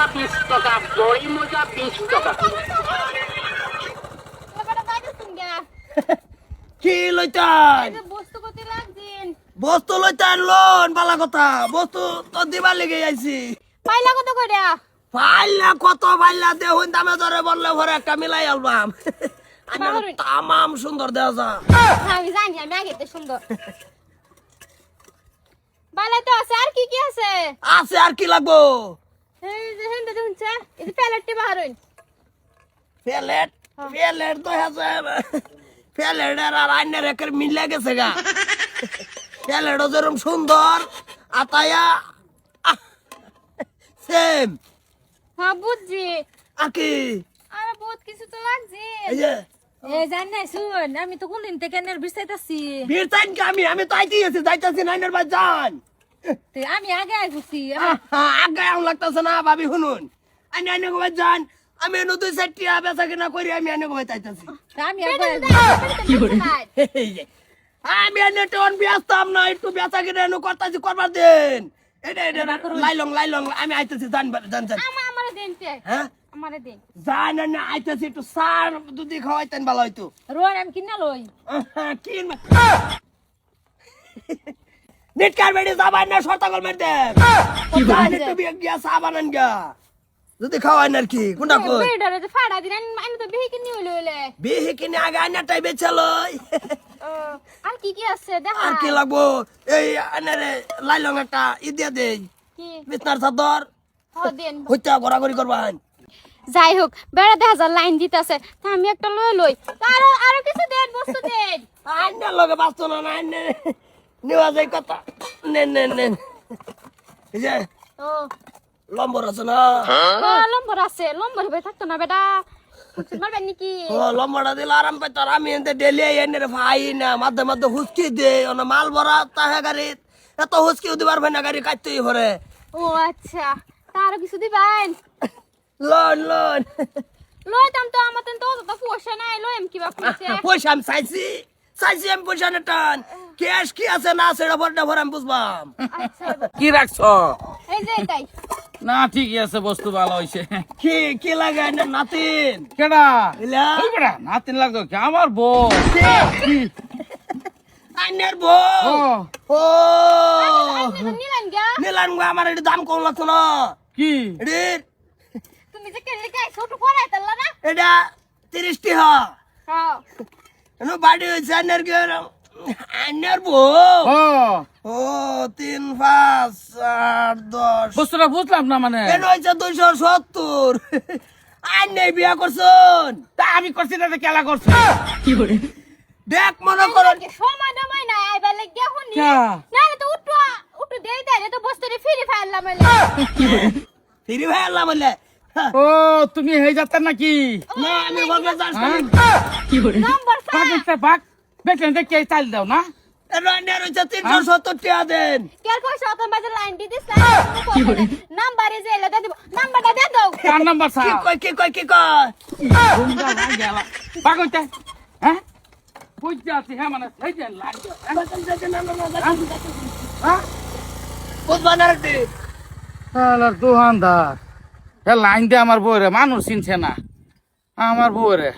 20 টাকা, বড়ি মোজা 20 টাকা। কি লইতান বস্তু লইতান লোন বালা কথা বস্তু তো দিবার লেগে আইছি পাইলা কত করে? পাইলা কত পাইলা দেখুন দামে ধরে বললে ভরে একটা মিলাই আলবাম তামাম সুন্দর দেওয়া যা আমি জানি আমি আগে তো সুন্দর বালা তো আছে আর কি কি আছে? আছে আর কি লাগবো এই যে হেন্দে দেখুনছে এই প্যালেটটি বাহারইন প্যালেট প্যালেট তো আছে প্যালেট আর আইনের একের মিলে গেছে গা প্যালেটও যেরকম সুন্দর আতায়া সেম হ্যাঁ বুঝছি আর কি আরে বহুত কিছু তো লাগছে এই যে এই জান না শুন আমি তো কোনদিন থেকে নের বিস্তাইতাছি বীর চাইন কি আমি তো আইতেই আছি যাইতাছি নাইনের বাই যান তে আমি আগে আইছি আগে আম লাগতাছে না ভাবি শুনুন আমি আইনে গোবাই যান আমি এনে দুই চারটি বেচা কিনা করি আমি আইনে গোবাই চাইতাছি আমি আগে এই যে, আমি এনে টোন ব্যস্তাম না একটু বেচা কিনা এনে করতাছি করবার দেন এটা লাইলং আমি আইতেছি জান জান জান আমারে দেন তে হ্যাঁ আমারে দেন জান না আইতেছি একটু সার দুধি খাওয়াইতেন ভালো হইতো রোন আমি কিনা লই কিন নিটকার বেড়ে যাবাই না শর্তাগল মেরে দেন জান একটু গিয়া সাবানান গা যদি খাওয়াই না আর কি কোনটা কই বেডারে তো ফাড়া দিন আমি তো বিহি কিনি হইলে বিহি কিনে আগে আইনাটাই বেচালই আর কি কি আছে দেখা আর কি লাগবো এই আনারে লাইলং একটা ইদিয়া দেই কি বিছনার চাদর হ দেন হইতা ঘোরাঘুরি করবান যাই হোক বেড়া দেখা যায় লাইন দিতেছে তা আমি একটা লই লই আরো আরো কিছু দেন বস্তু দেন আইনার লগে বাঁচতো না না আইনে নেওয়া যায় কথা নেন এই যে ও লম্বর আছে না লম্বর আছে লম্বর ভাই থাকতো না বেটা মারবেন নাকি ও লম্বরটা দিলে আরাম পাইতো আর আমি এনতে ডেলি এনে রে ভাই না মাঝে হুসকি দে ওনা মাল ভরা তাহে গাড়িত এত হুসকি দিবার ভাই না গাড়ি কাটতেই ভরে ও আচ্ছা তার কিছু দিবেন লোন লই তাম তো আমাদের তো তো পয়সা নাই লই এম কিবা কইছে পয়সা আমি চাইছি আমি পয়সা না টান ক্যাশ কি আছে না আছে এটা বড়টা ভরে আমি বুঝবাম আচ্ছা কি রাখছ এই যে এটাই না ঠিকই আছে বস্তু ভালো হইছে কি লাগে না নাতিন কেডা ইলা ওই বেটা নাতিন লাগতো কি আমার বউ আইনের বউ ও আপনি তো নিলেন গা নিলাম গো আমার এটা দাম কম লাগতো না কি এটির তুমি যে কেলে গাই ছোট করাই তাল্লা না এটা 30 টিহা হ্যাঁ এনো বাড়ি হইছে আইনের বউ ও ও 3 5 8 10 বস্তুটা বুঝলাম না মানে এনো হইছে 270 আইনে বিয়া করছুন তা আমি করছি না তো কেলা করছি দেখ মনে করেন সময় দমাই নাই আইবার লাগি হুনি ক্যা? না তো উঠু দেই দেই তো বস্তুরে ফিরে ফাইলাম ফিরি ভাই আল্লাহ বললে ও তুমি হয়ে যাচ্ছেন নাকি না আমি বলবে যাস নাম্বার পাক বেটেন দেখে চাল দাও না এনো আইনের হইছে 370 টাকা দেন কেল কইছো তো বাজার লাইন দিদিস না নাম্বারে যে এলা দিব নাম্বারটা দে দাও কার নাম্বার কি স্যার কয় পাক হইতে হ্যাঁ বুঝতে আছি হ্যাঁ মানে সেই যে লাগে হ্যাঁ বুঝবান আর কি শালার দোকানদার এ লাইন দিয়ে আমার বউরে মানুষ চিনছে না আমার বউরে